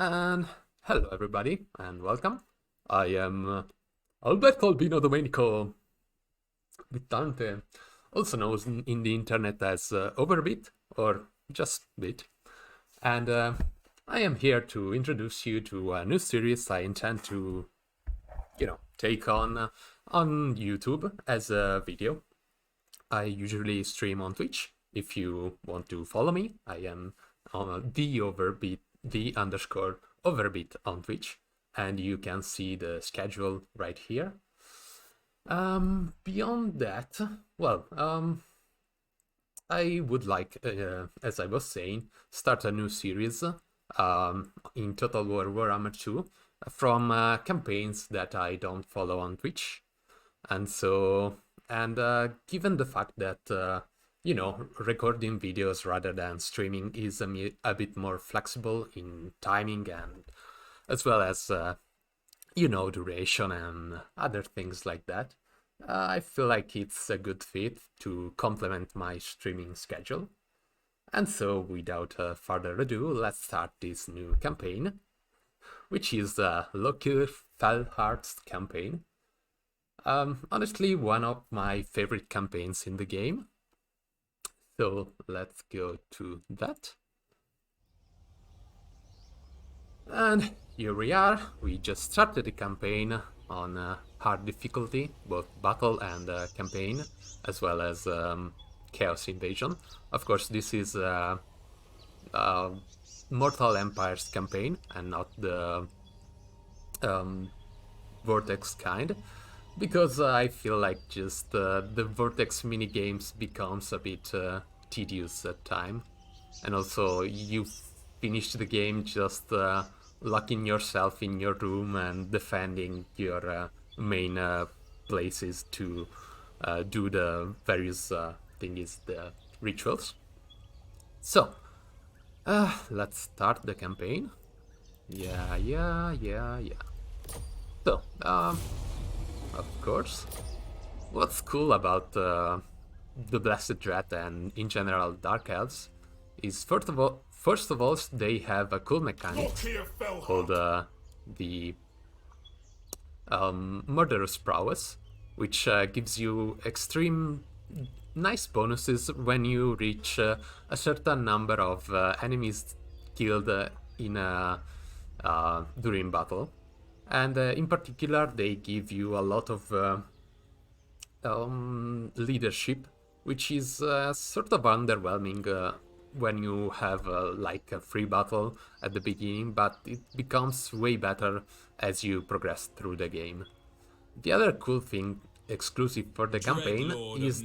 And hello everybody and welcome. I am Alberto Albino Domenico Bittante, also known in the internet as Overbit or just Bit. And I am here to introduce you to a new series I intend to, take on YouTube as a video. I usually stream on Twitch. If you want to follow me, I am on the_overbit on Twitch, and you can see the schedule right here. Beyond that, I would like, as I was saying, start a new series in Total War Warhammer 2 from campaigns that I don't follow on Twitch. And so, given the fact that, recording videos rather than streaming is a bit more flexible in timing and as well as, duration and other things like that, I feel like it's a good fit to complement my streaming schedule. And so, without further ado, let's start this new campaign, which is the Lokhir Fellheart's campaign. Honestly, one of my favorite campaigns in the game. So let's go to that. And here we are. We just started the campaign on hard difficulty, both battle and campaign, as well as Chaos Invasion. Of course, this is Mortal Empire's campaign and not the Vortex kind, because I feel like just the Vortex minigames becomes a bit tedious at time, and also you finish the game just locking yourself in your room and defending your main places to do the various the rituals. So let's start the campaign. Yeah. So of course, what's cool about the Blessed Dread and in general Dark Elves is first of all they have a cool mechanic called the Murderous Prowess, which gives you extreme nice bonuses when you reach a certain number of enemies killed during battle. And in particular, they give you a lot of leadership, which is sort of underwhelming when you have like a free battle at the beginning, but it becomes way better as you progress through the game. The other cool thing exclusive for the campaign is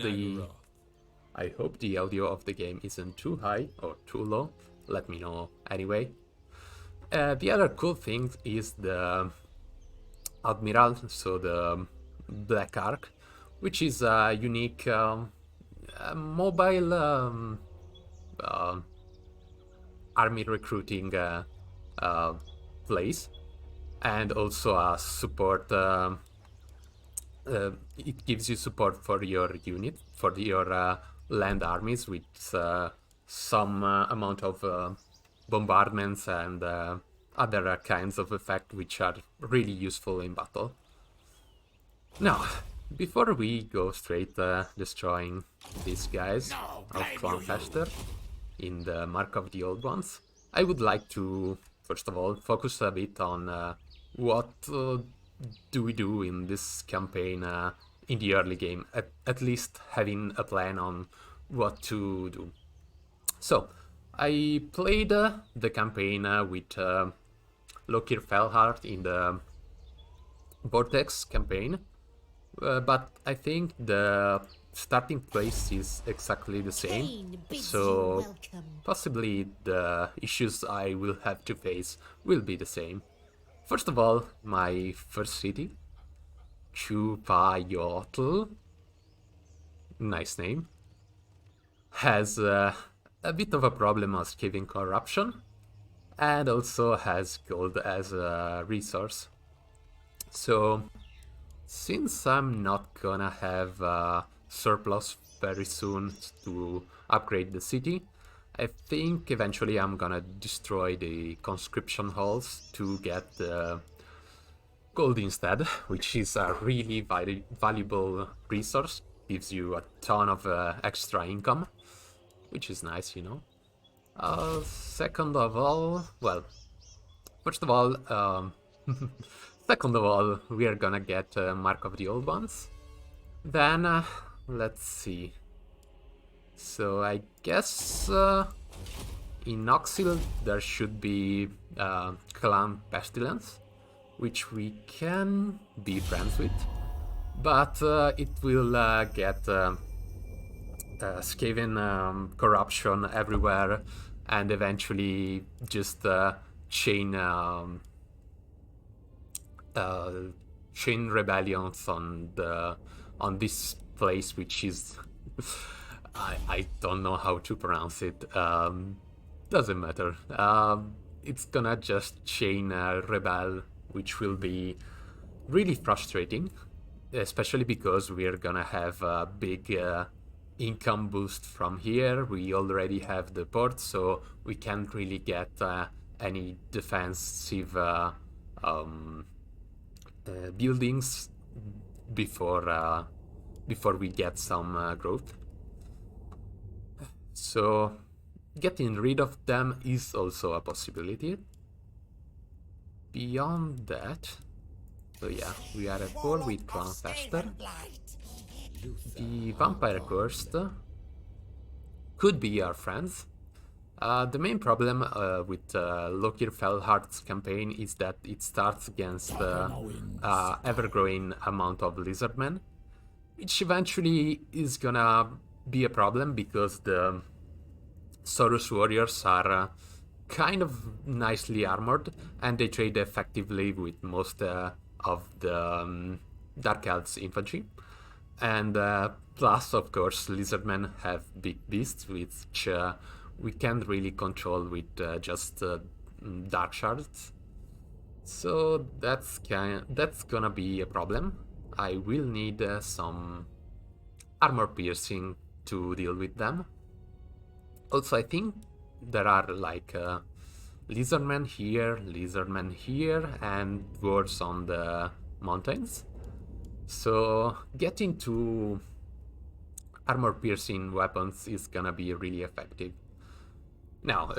I hope the audio of the game isn't too high or too low. Let me know anyway. The other cool thing is the Admiral, so the Black Ark, which is a unique mobile army recruiting place, and also a support. It gives you support for your unit, for your land armies, with some amount of bombardments and other kinds of effect which are really useful in battle. Now, before we go straight destroying these guys of Clanfester in the Mark of the Old Ones, I would like to, first of all, focus a bit on what do we do in this campaign in the early game, at least having a plan on what to do. So, I played the campaign with Lokhir Fellheart in the Vortex campaign, but I think the starting place is exactly the same, so possibly the issues I will have to face will be the same. First of all, my first city, Chupayotl, nice name, has a bit of a problem of giving corruption, and also has gold as a resource. So, since I'm not gonna have a surplus very soon to upgrade the city, I think eventually I'm gonna destroy the conscription halls to get the gold instead, which is a really valuable resource. Gives you a ton of extra income, which is nice, you know. Second of all, well, first of all, second of all, we are gonna get Mark of the Old Ones. Then, let's see. So I guess in Noxil there should be Clan Pestilence, which we can be friends with, but it will get Skaven corruption everywhere, and eventually just chain chain rebellions on this place, which is I don't know how to pronounce it. Doesn't matter. It's gonna just chain rebel, which will be really frustrating, especially because we're gonna have a big income boost from here. We already have the port, so we can't really get any defensive buildings before we get some growth. So getting rid of them is also a possibility. Beyond that, so yeah, we are at war with Clan Fester. The Vampire Cursed could be our friends. The main problem with Lokhir Fellheart's campaign is that it starts against ever-growing amount of lizardmen, which eventually is gonna be a problem because the Saurus warriors are kind of nicely armored and they trade effectively with most of the Dark Elves infantry. And plus, of course, lizardmen have big beasts, which we can't really control with just dark shards. So that's gonna be a problem. I will need some armor piercing to deal with them. Also, I think there are like lizardmen here, and dwarves on the mountains. So getting to armor-piercing weapons is gonna be really effective. Now,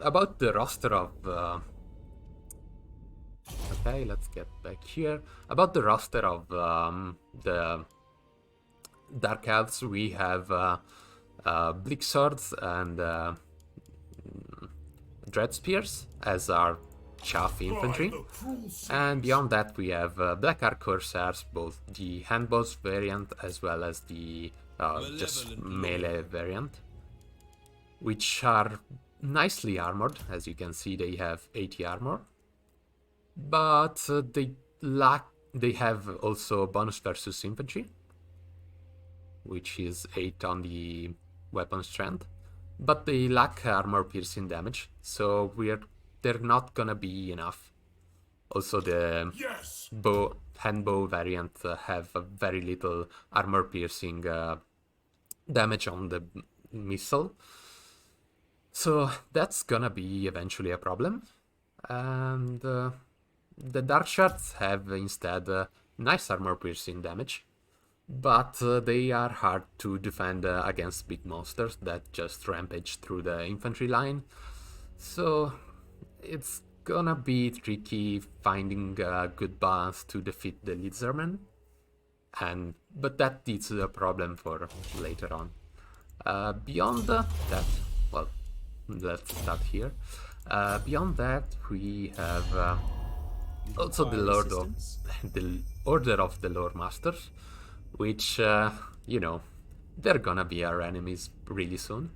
about the roster of... okay, let's get back here. About the roster of the Dark Elves, we have Bleak Swords and Dread Spears as our chaff infantry, and beyond that we have Black Arc Corsairs, both the handbows variant as well as the just melee variant, which are nicely armored. As you can see, they have 80 armor, but they have also bonus versus infantry, which is 8 on the weapon strength, but they lack armor piercing damage, so they're not gonna be enough. Also, the handbow variant have a very little armor piercing damage on the missile, so that's gonna be eventually a problem. And the Dark Shards have instead nice armor piercing damage, but they are hard to defend against big monsters that just rampage through the infantry line. So it's gonna be tricky finding a good balance to defeat the lizardmen, but that is a problem for later on. Beyond that, well, let's start here. Beyond that, we have also the Order of the Lore Masters, which, you know, they're gonna be our enemies really soon,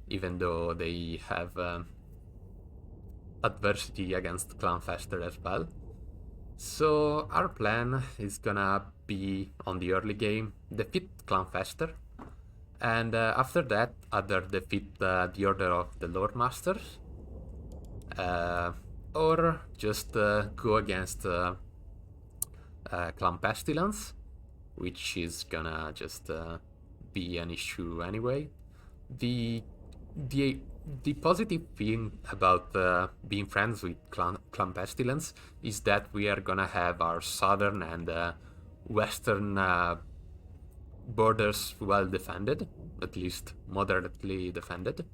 even though they have adversity against Clan Fester as well. So our plan is gonna be, on the early game, defeat Clan Fester, and after that either defeat the Order of the Lore Masters, or just go against Clan Pestilence, which is gonna just be an issue anyway. The The positive thing about being friends with Clan Pestilence is that we are gonna have our southern and western borders well defended, at least moderately defended,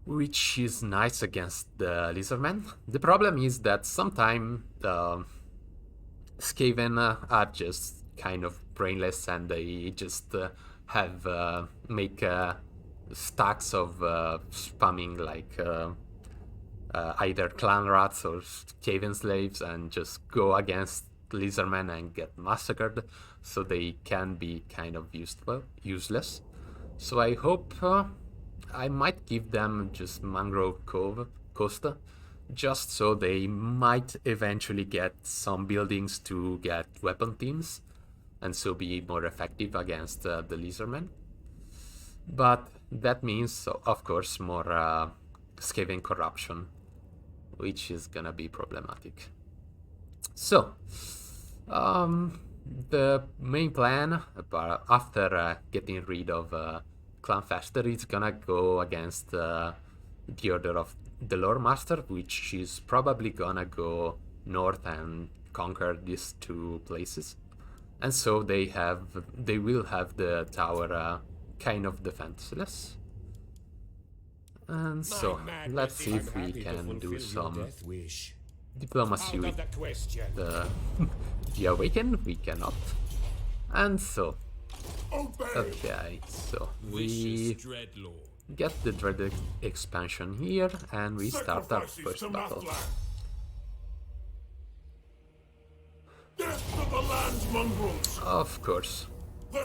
which is nice against the Lizardmen. The problem is that sometimes the Skaven are just kind of brainless and they just have make stacks of spamming like either clan rats or Skaven slaves and just go against Lizardmen and get massacred, so they can be kind of useless. So I hope I might give them just Mangrove Cove Costa, just so they might eventually get some buildings to get weapon teams, and so be more effective against the Lizardmen. But that means, of course, more Skaven corruption, which is gonna be problematic. So, the main plan after getting rid of Clanfester is gonna go against the Order of the Lore Master, which is probably gonna go north and conquer these two places. And so they will have the tower kind of defenseless. And so let's see if we can do some diplomacy with the Awakened. We cannot. And so, okay, so we get the Dread expansion here and we start our first battle. Of course.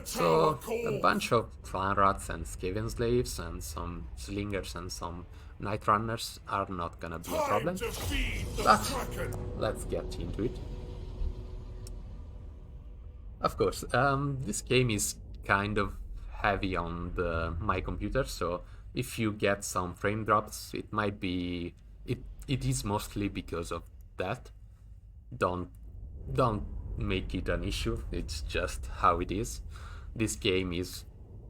So, a bunch of clan rats and Skaven slaves and some slingers and some night runners are not gonna be a problem. But let's get into it. Of course, this game is kind of heavy on my computer, so if you get some frame drops, it might be... It is mostly because of that. Don't make it an issue, it's just how it is. This game is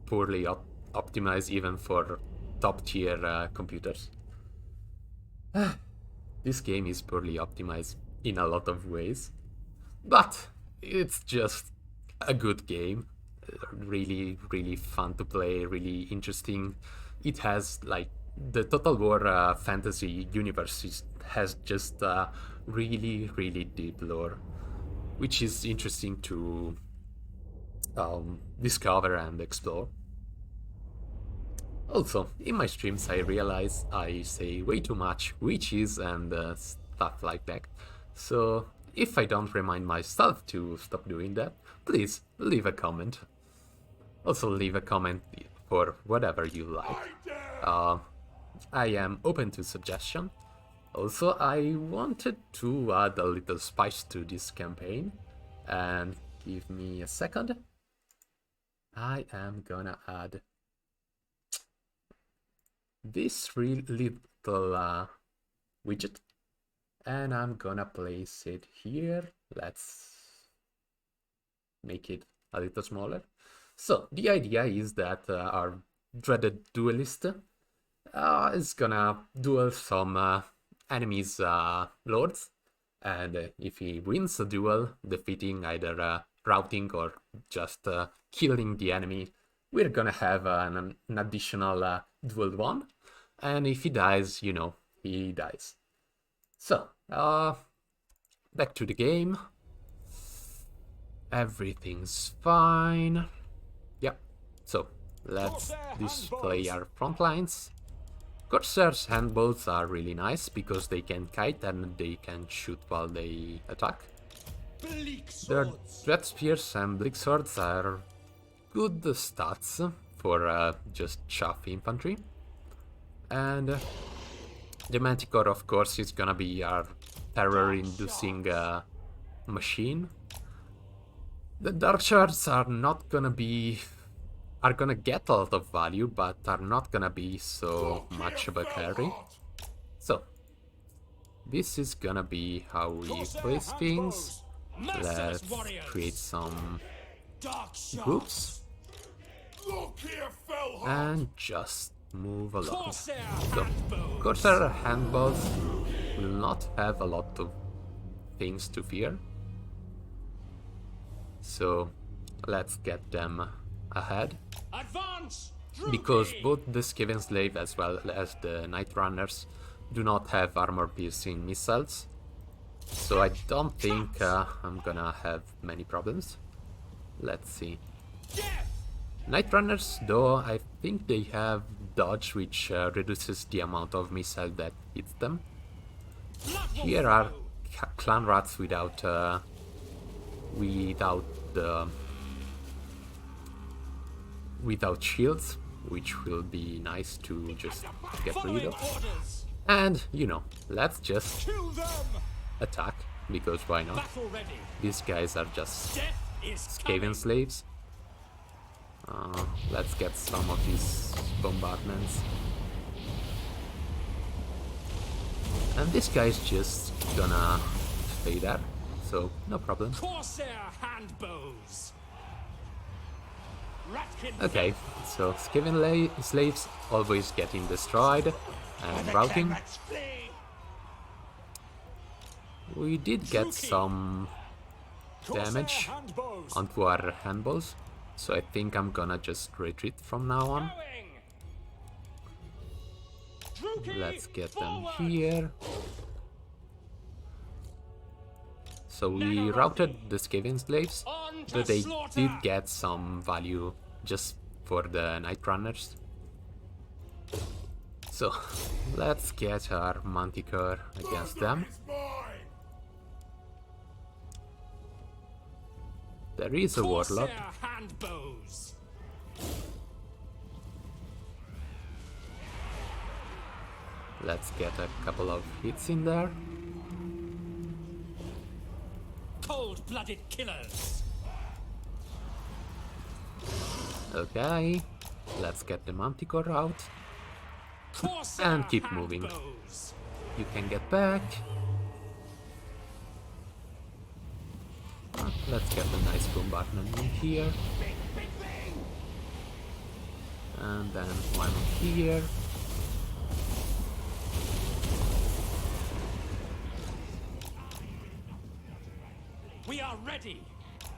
poorly optimized even for top tier computers. This game is poorly optimized in a lot of ways, but it's just a good game. Really, really fun to play, really interesting. It has like the Total War fantasy universe has just really, really deep lore, which is interesting to discover and explore. Also, in my streams I realize I say way too much witches and stuff like that, so if I don't remind myself to stop doing that, please leave a comment. Also leave a comment for whatever you like. I am open to suggestion. Also, I wanted to add a little spice to this campaign, and give me a second. I am gonna add this little widget, and I'm gonna place it here. Let's make it a little smaller. So the idea is that our dreaded duelist is gonna duel some enemies lords, and if he wins a duel, defeating either routing or just killing the enemy, we're gonna have an additional duel 1, and if he dies, you know, he dies. So, back to the game. Everything's fine. Yep, so let's display our front lines. Corsair's handbolts are really nice because they can kite and they can shoot while they attack. Their Dread Spears and Bleak Swords are good stats for just chaff infantry. And the Manticore, of course, is gonna be our terror-inducing machine. The Dark Shards are not gonna be... are gonna get a lot of value, but are not gonna be so much of a carry. So, this is gonna be how we place things. Let's create some groups and just move along. So, Corsair handballs will not have a lot of things to fear. So, let's get them ahead. Advance! Because both the Skaven Slave as well as the Night Runners do not have armor-piercing missiles. So I don't think I'm gonna have many problems. Let's see. Night Runners, though, I think they have dodge, which reduces the amount of missile that hits them. Here are clan rats without shields, which will be nice to just get rid of. And, you know, let's just attack, because why not? These guys are just Skaven slaves. Let's get some of these bombardments. And this guy's just gonna stay there, so no problem. Okay, so Skaven slaves always getting destroyed and routing. We did get some damage onto our handballs, so I think I'm gonna just retreat from now on. Let's get them here. So we routed the Skaven slaves, but they did get some value just for the Night Runners. So let's get our Manticore against them. There is a Warlord. Let's get a couple of hits in there. Cold-blooded killers. Okay, let's get the Manticore out and keep moving. You can get back. Let's get a nice bombardment in here. And then one here. We are ready!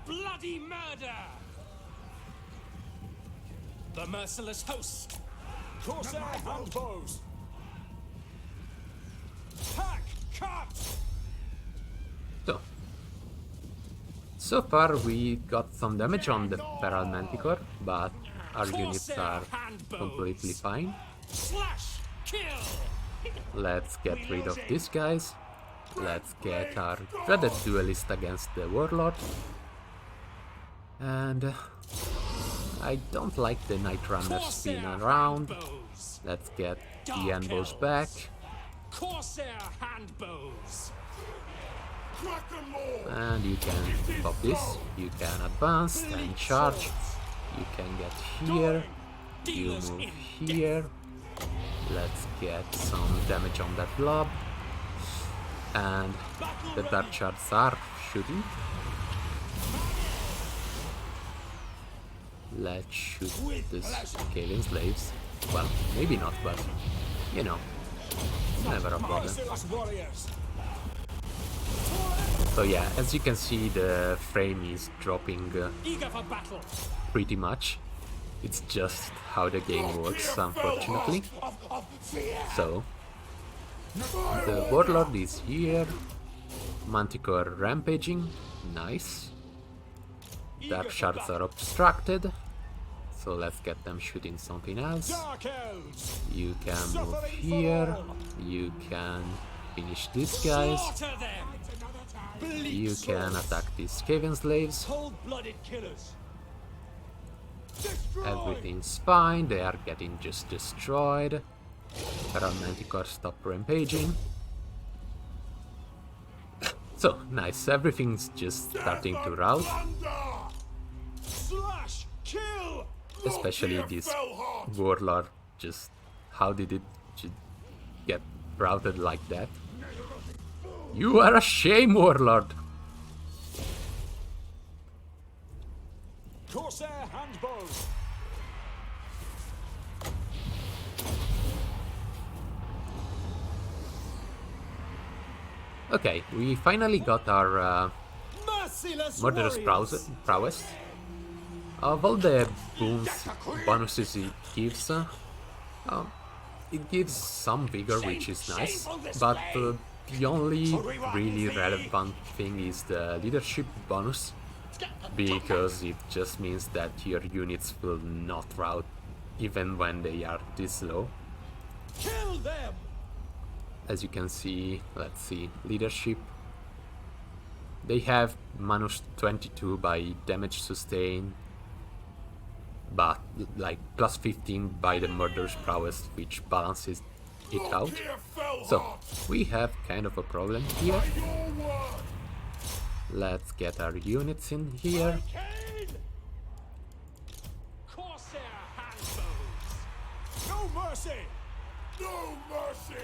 Bloody murder! The merciless host! Corsair handbows! Hack! Cut! So far we got some damage on the Feral Manticore, but our units are completely fine. Slash! Kill! Let's get rid of these guys. Let's get our dreaded duelist against the Warlord. And I don't like the Night Runners spin around. Let's get the handbows back. Corsair handbows! And you can pop this, you can advance and charge, you can get here, you move here, let's get some damage on that blob, and the Dark Shards are shooting. Let's shoot these Skaven slaves. Well, maybe not, but you know, never a problem. So yeah, as you can see, the frame is dropping pretty much. It's just how the game works, unfortunately. So, the Warlord is here. Manticore rampaging, nice. Dark Shards are obstructed, so let's get them shooting something else. You can move here, you can finish these guys. You can attack these Skaven slaves. Everything's fine, they are getting just destroyed. Feral Manticore stop rampaging. So, nice, everything's just starting to rout. Especially this Warlord, just how did it get routed like that? You are a shame, Warlord! Corsair handbows! Okay, we finally got our Merciless murderous warriors. prowess. Of all the bonuses it gives some vigor, which is nice, but the only really relevant thing is the leadership bonus, because it just means that your units will not rout even when they are this low. Kill them. As you can see, let's see, leadership. They have minus 22 by damage sustained, but like plus 15 by the murderous prowess, which balances it out. So we have kind of a problem here. Let's get our units in here. Corsair handbows. No mercy. No mercy.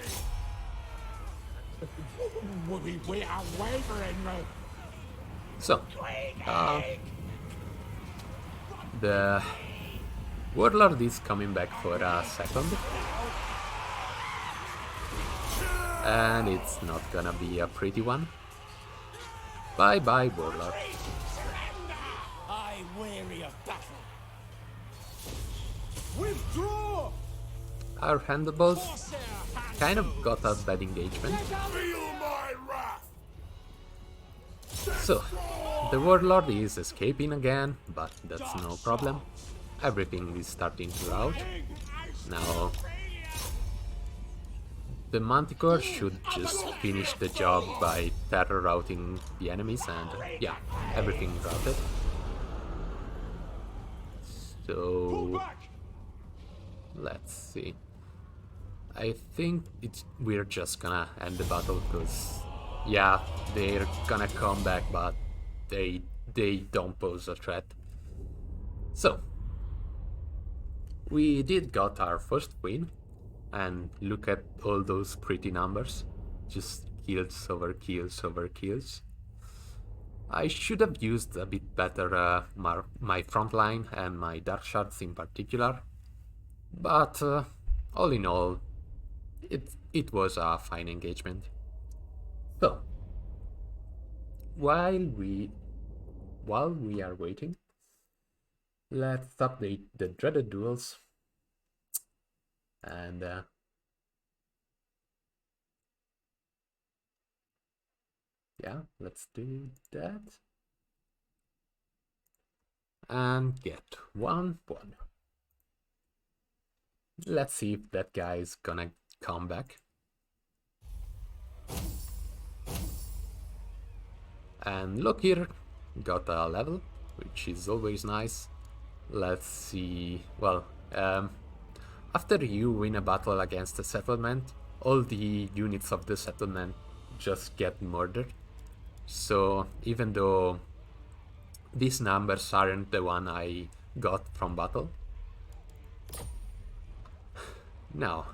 We are wavering. So the warlord is coming back for a second, and it's not gonna be a pretty one. Bye bye, warlord. I weary of battle. Withdraw. Our handleballs Corsair handbows. kind of got a bad engagement. Feel my wrath. So the warlord is escaping again, but that's no problem. Everything is starting to rout. Now the manticore should just finish the job by terror routing the enemies, and yeah, everything routed. So let's see. I think we're just gonna end the battle, because yeah, they're gonna come back, but they don't pose a threat. So we did got our first win, and look at all those pretty numbers. Just kills over kills over kills. I should have used a bit better my front line and my dark shards in particular, but all in all, it was a fine engagement. So while we are waiting, let's update the dreaded duels, and yeah, let's do that and get 1-1. Let's see if that guy is gonna come back. And Lokhir got a level, which is always nice. Let's see. Well, after you win a battle against a settlement, all the units of the settlement just get murdered. So even though these numbers aren't the one I got from battle, now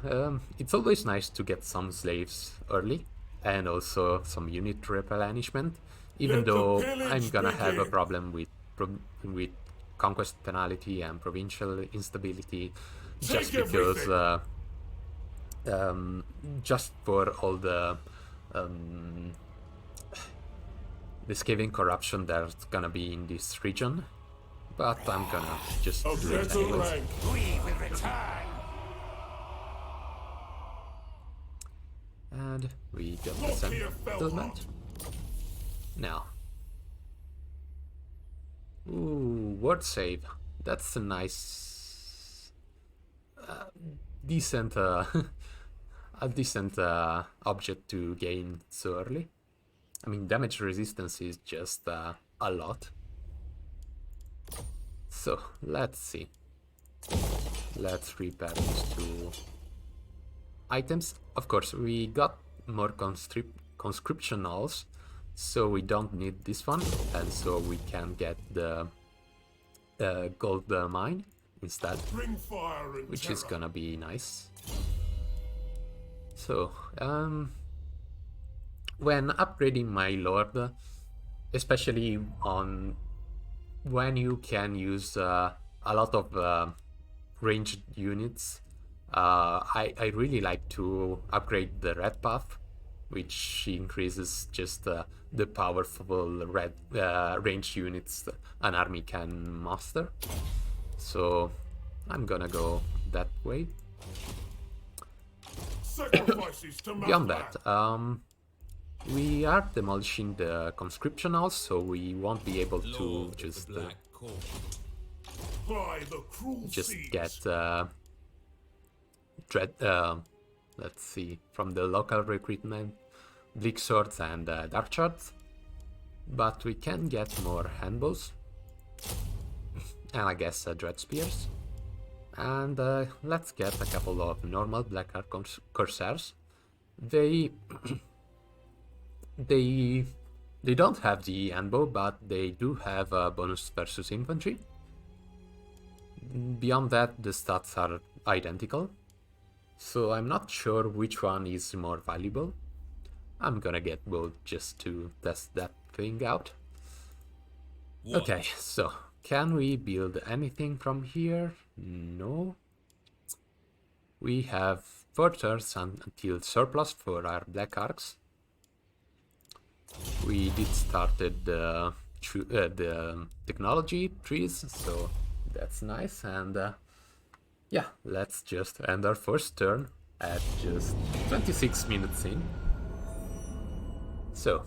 it's always nice to get some slaves early, and also some unit replenishment, even though I'm gonna have a problem with conquest penalty and provincial instability, just because just for all the Skaven corruption that's gonna be in this region. But I'm gonna just do it anyways. We will return. And we got the settlement. Now. Ooh, word save. That's a nice... decent... a decent object to gain so early. I mean, damage resistance is just a lot. So, let's see. Let's repair these two items. Of course, we got more conscription nulls, so we don't need this one, and so we can get the gold mine instead, which is gonna be nice. So, when upgrading my lord, especially on when you can use a lot of ranged units, I really like to upgrade the red buff, which increases just the powerful range units an army can muster. So I'm gonna go that way. Sacrifices to Beyond Mathman. that, we are demolishing the conscription house, so we won't be able to Lord of just the Black Court. By the cruel seas. get let's see, from the local recruitment, bleak swords and dark shards, but we can get more handbows and I guess dread spears, and let's get a couple of normal black art corsairs. They they don't have the handbow, but they do have a bonus versus infantry. Beyond that, the stats are identical, so I'm not sure which one is more valuable. I'm gonna get both just to test that thing out. What? Okay, so can we build anything from here? No. We have 4 turns until surplus for our black arcs. We did started the technology trees, so that's nice. And yeah, let's just end our first turn at just 26 minutes in. So,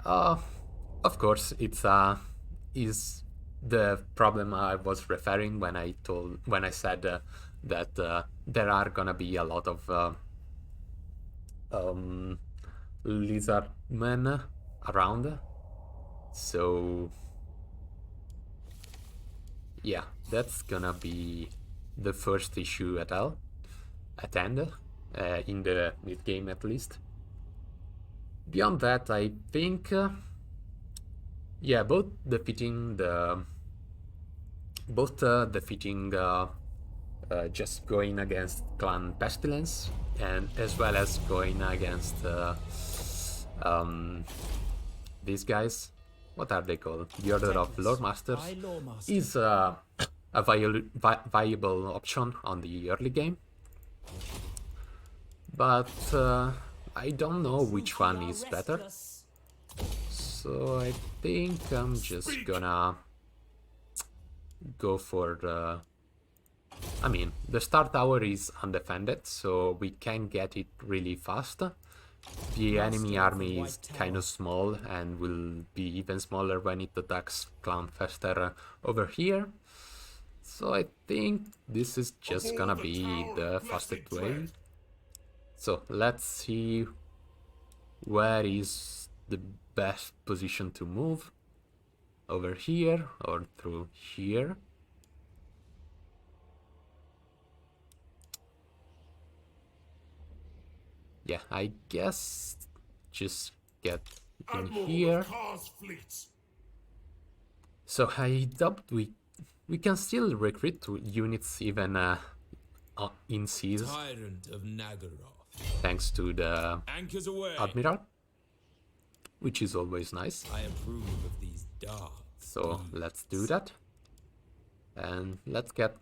of course, it's is the problem I was referring when I said that there are gonna be a lot of lizard men around. So yeah, that's gonna be the first issue at end, in the mid game at least. Beyond that, I think yeah, both defeating just going against Clan Pestilence and as well as going against these guys, what are they called? The Order of Lore Masters, is a viable option on the early game. But I don't know which one is better. So I think I'm just gonna go for the... I mean, the Star Tower is undefended, so we can get it really fast. The enemy army is kind of small and will be even smaller when it attacks Clan Fester over here. So I think this is just gonna be the fastest way. So let's see where is the best position to move. Over here or through here. Yeah, I guess just get in here. So I doubt we can still recruit units even in seas, Tyrant of Nagaroth. thanks to the Anchors away. Admiral, which is always nice. I approve of these dark. So let's do that. And let's get...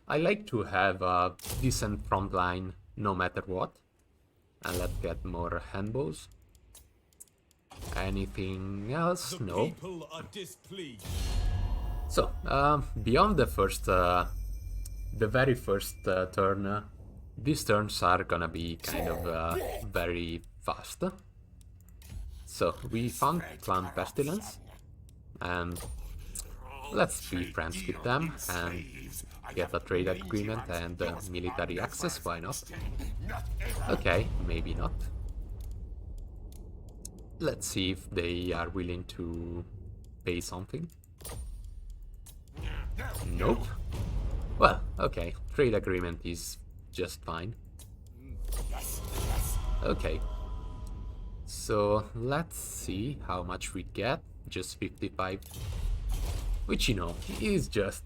I like to have a decent front line no matter what. And let's get more handbows. Anything else? No. People are displeased. So, beyond the first, the very first turn, these turns are gonna be kind of very fast. So, we found Clan Pestilence, and let's be friends with them and get a trade agreement and military access, why not? Okay, maybe not. Let's see if they are willing to pay something. Nope. Well, okay, trade agreement is just fine. Okay. So let's see how much we get. Just 55. Which, you know, is just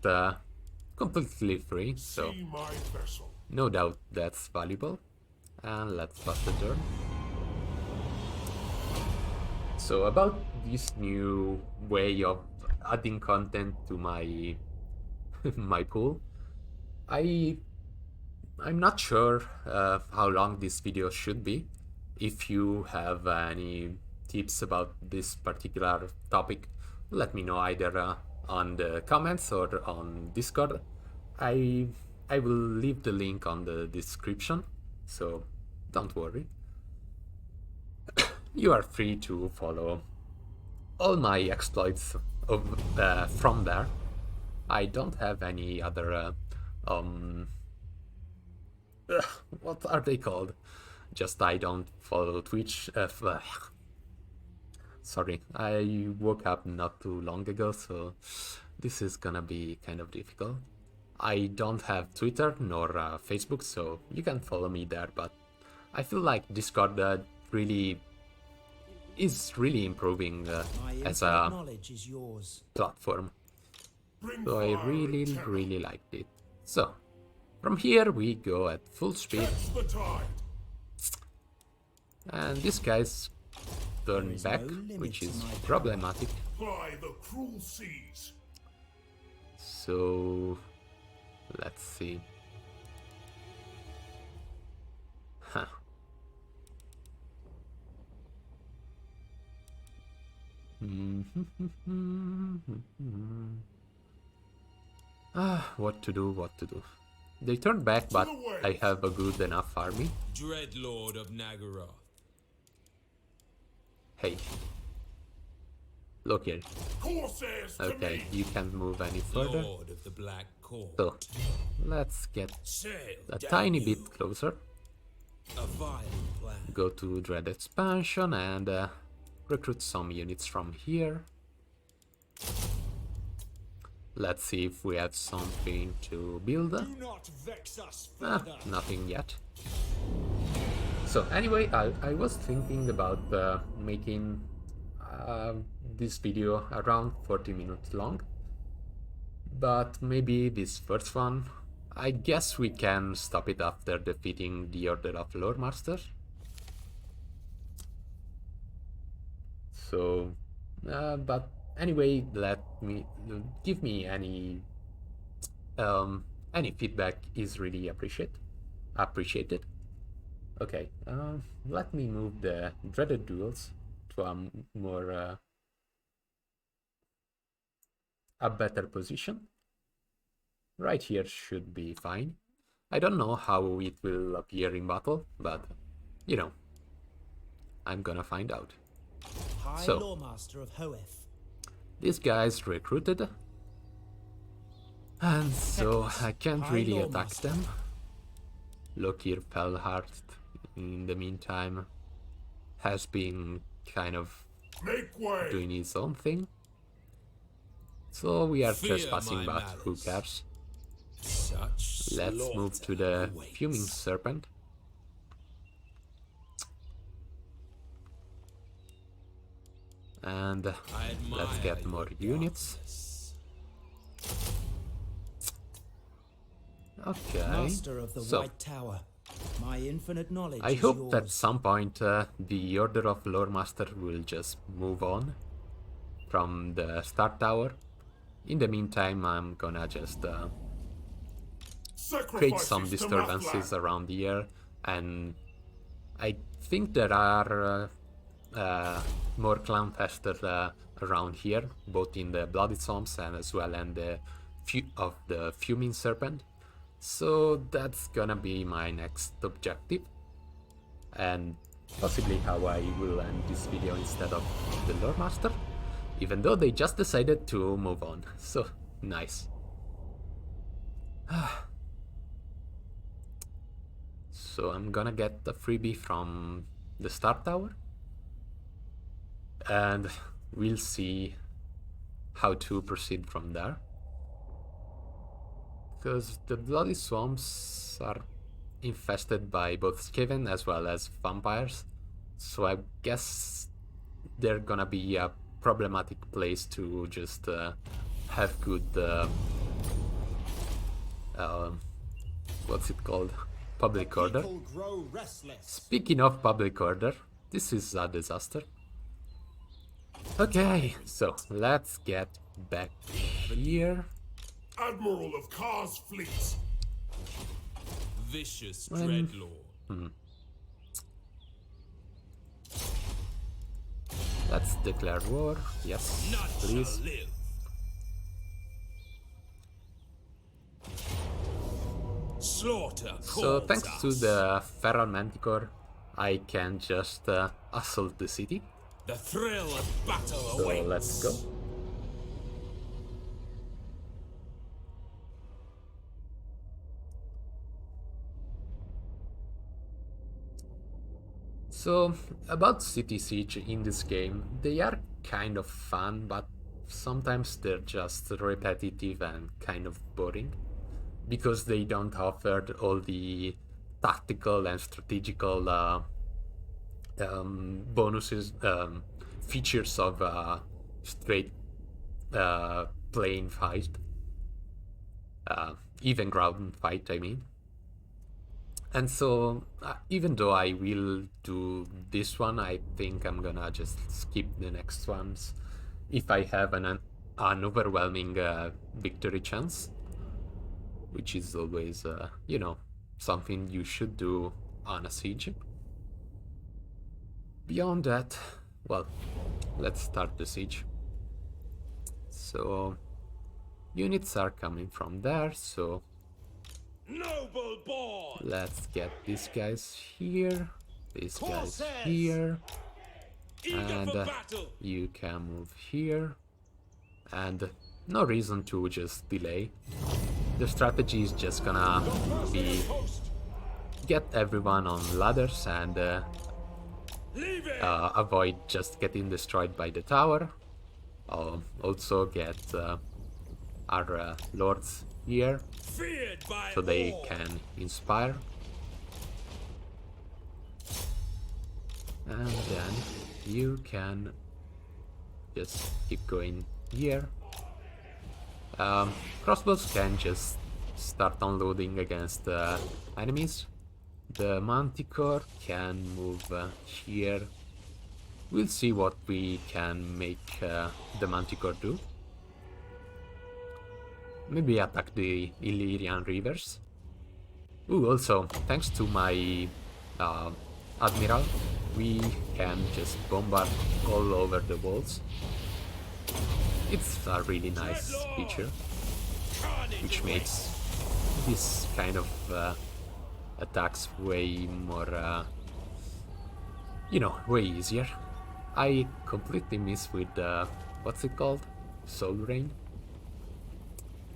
completely free, so no doubt that's valuable. And let's pass the turn. So about this new way of adding content to my my pool, I I'm not sure how long this video should be. If you have any tips about this particular topic, let me know either on the comments or on Discord. I I will leave the link on the description, so don't worry. You are free to follow all my exploits from there. I don't have any other what are they called? Just I don't follow Twitch. Sorry, I woke up not too long ago, so this is gonna be kind of difficult. I don't have Twitter nor Facebook, so you can follow me there, but I feel like Discord really is really improving as a knowledge is yours. platform. Bring So I fire really, and terror. really liked it. So, from here we go at full speed, Catch the tide. and these guys turn is back, no limit which to is my power. problematic. Ply the cruel seas. So, let's see. Huh. What to do, what to do. They turn back, but I have a good enough army. Dreadlord of Nagaroth. Hey. Lokhir. Corsairs to Okay, me. you can't move any further. Lord of the Black Court. So, let's get Sail a down tiny you. bit closer. A violent plan. Go to Dread Expansion and recruit some units from here. Let's see if we have something to build. Do not vex us Ah, further. nothing yet. So anyway, I was thinking about making this video around 40 minutes long. But maybe this first one, I guess we can stop it after defeating the Order of Lore Master. So, but anyway, give me any feedback is really appreciated. Okay, let me move the dreaded duels to a more a better position. Right here should be fine. I don't know how it will appear in battle, but you know, I'm gonna find out. High So. Lawmaster of Hoeth. These guys recruited, and so I can't High really Lord attack Master. them. Lokhir Pelhart, in the meantime, has been kind of Make way. doing his own thing. So we are Fear trespassing, my but who malice. cares? Such Let's move to slaughter the awaits. Fuming Serpent. And I let's admire get more your units. darkness. Okay, Master of the so White Tower. My infinite knowledge I is hope yours. at some point the Order of Lore Master will just move on from the Star Tower. In the meantime, I'm gonna just create some Sacrifices to disturbances Mathlan. around here, and I think there are more clan festers around here, both in the Bloody Swamps and as well in the Fuming Serpent. So that's gonna be my next objective, and possibly how I will end this video instead of the Lore Master, even though they just decided to move on. So nice. So I'm gonna get the freebie from the Star Tower, and we'll see how to proceed from there. Because the Bloody Swamps are infested by both Skaven as well as vampires, so I guess they're gonna be a problematic place to just have good what's it called? Public order. People grow restless. Speaking of public order, this is a disaster. Okay, so let's get back here. Admiral of Kar's fleets. vicious When- dreadlord. Let's declare war. Yes, None please. shall live. Slaughter So calls thanks to us. the Feral Manticore, I can just assault the city. The thrill of battle So awaits. let's go. So, about City Siege in this game, they are kind of fun, but sometimes they're just repetitive and kind of boring. Because they don't offer all the tactical and strategical bonuses, features of straight plain fight, even ground fight, I mean. And so, even though I will do this one, I think I'm gonna just skip the next ones if I have an overwhelming victory chance, which is always, you know, something you should do on a siege. Beyond that, well, let's start the siege. So, units are coming from there, so Noble born. let's get these guys here, these guys Corsairs! here, Eager and for battle. you can move here, and no reason to just delay. The strategy is just gonna be get everyone on ladders and Leave it. avoid just getting destroyed by the tower. Also get our lords here Feared by so they all. can inspire. And then you can just keep going here. Crossbows can just start unloading against enemies. The Manticore can move here. We'll see what we can make the Manticore do. Maybe attack the Illyrian rivers. Ooh, also, thanks to my Admiral, we can just bombard all over the walls. It's a really nice feature, which makes this kind of attacks way more, you know, way easier. I completely miss with what's it called? Soul Rain?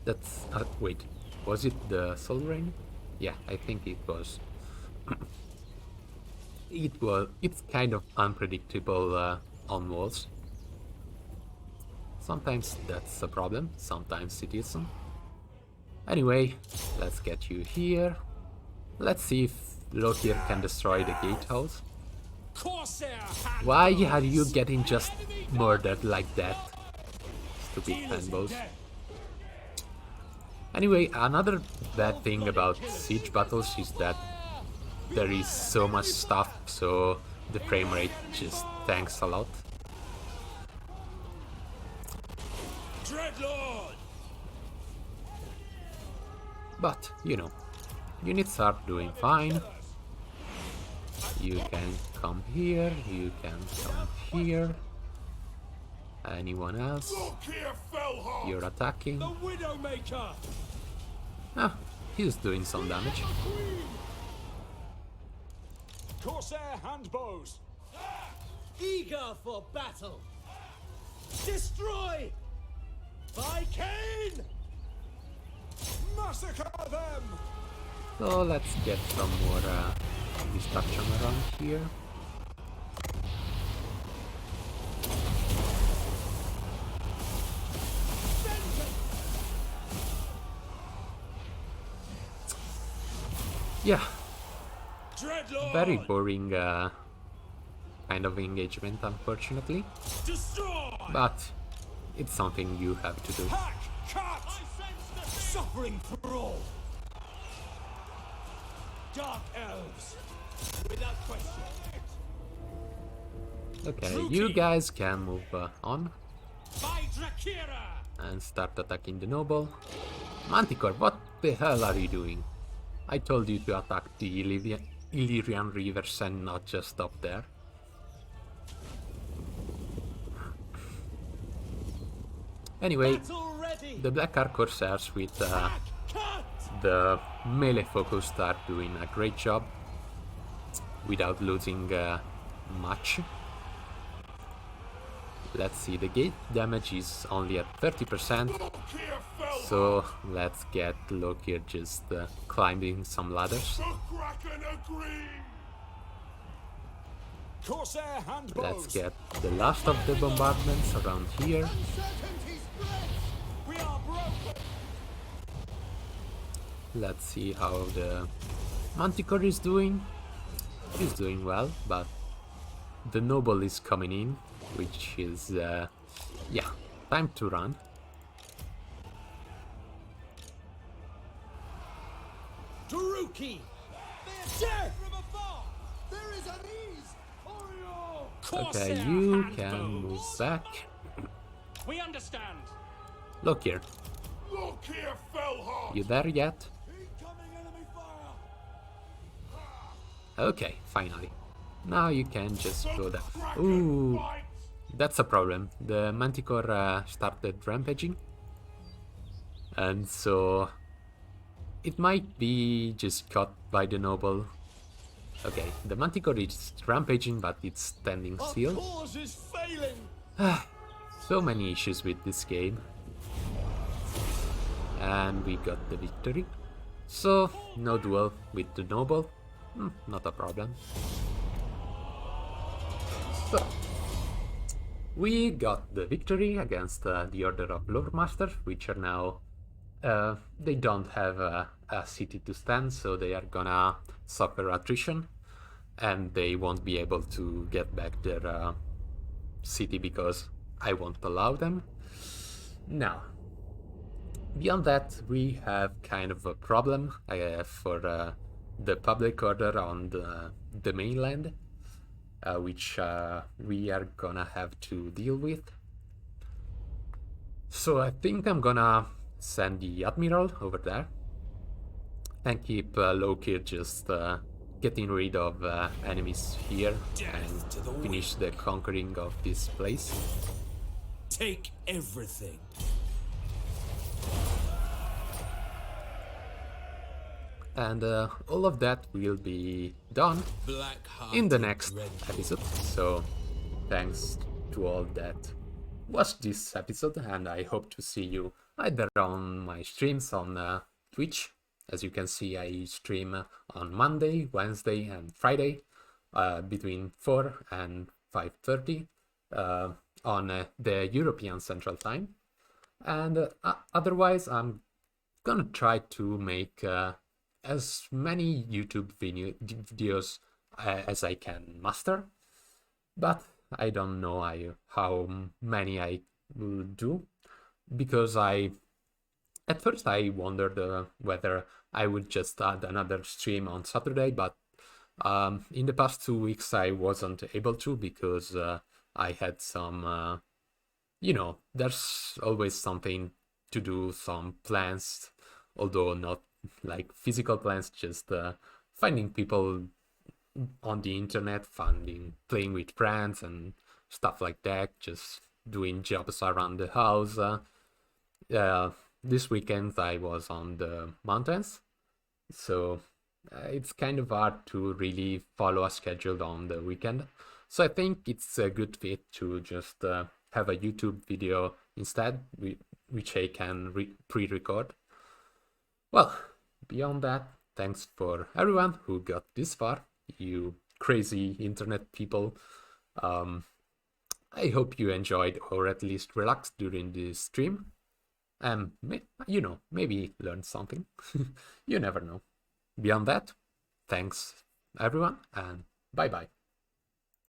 That's, wait, was it the Soul Rain? Yeah, I think it was. It's kind of unpredictable on walls. Sometimes that's a problem, sometimes it isn't. Anyway, let's get you here. Let's see if Lokhir can destroy the gatehouse. Why are you getting just murdered like that? Stupid fanboys. Anyway, another bad thing about siege battles is that there is so much stuff, so the frame rate just tanks a lot. Dreadlord. But, you know, units are doing fine. You can come here, you can come here. Anyone else? Lokhir fell hard. You're attacking. The Widowmaker. Ah, he's doing some damage. Corsair handbows. Eager for battle. Destroy! By Cain. Massacre them. So let's get some more destruction around here. Yeah, Dreadlord. very boring kind of engagement, unfortunately. Destroy. But it's something you have to do. Hack. Cut. Suffering for all. Dark elves. Without question. Okay, you guys can move on By Drakira. and start attacking the noble. Manticore, what the hell are you doing? I told you to attack the Illyrian rivers and not just up there. Anyway, the Black Ark Corsairs with the melee focus are doing a great job without losing much. Let's see, the gate damage is only at 30%, so let's get Lokhir just climbing some ladders. Let's get the last of the bombardments around here. Let's see how the Manticore is doing. He's doing well, but the Noble is coming in, which is, yeah, time to run. Okay, you can move back. We understand. Lokhir, Lokhir fell hard. you there yet? Okay, finally. Now you can just go there. Ooh, that's a problem. The Manticore started rampaging, and so it might be just caught by the Noble. Okay, the Manticore is rampaging, but it's standing still. So many issues with this game. And we got the victory. So, no duel with the Noble. Not a problem. So, we got the victory against the Order of Lore Masters, which are now... they don't have a city to stand, so they are gonna suffer attrition. And they won't be able to get back their city because I won't allow them. Now, beyond that, we have kind of a problem for the public order on the mainland, which we are gonna have to deal with. So I think I'm gonna send the Admiral over there and keep Lokhir just getting rid of enemies here and finish the conquering of this place. Take everything. And all of that will be done in the next episode. So thanks to all that watched this episode, and I hope to see you either on my streams on Twitch. As you can see, I stream on Monday, Wednesday and Friday between 4 and 5:30 on the European Central Time. And otherwise, I'm gonna try to make as many YouTube videos as I can master, but I don't know how many I will do, because at first I wondered whether I would just add another stream on Saturday, but in the past 2 weeks I wasn't able to, because I had some, there's always something to do, some plans, although not like physical plans, just finding people on the internet, playing with friends and stuff like that, just doing jobs around the house. This weekend I was on the mountains, so it's kind of hard to really follow a schedule on the weekend. So I think it's a good fit to just have a YouTube video instead, which I can pre-record. Well, beyond that, thanks for everyone who got this far, you crazy internet people. I hope you enjoyed, or at least relaxed during this stream. And, maybe learned something. You never know. Beyond that, thanks everyone, and bye-bye.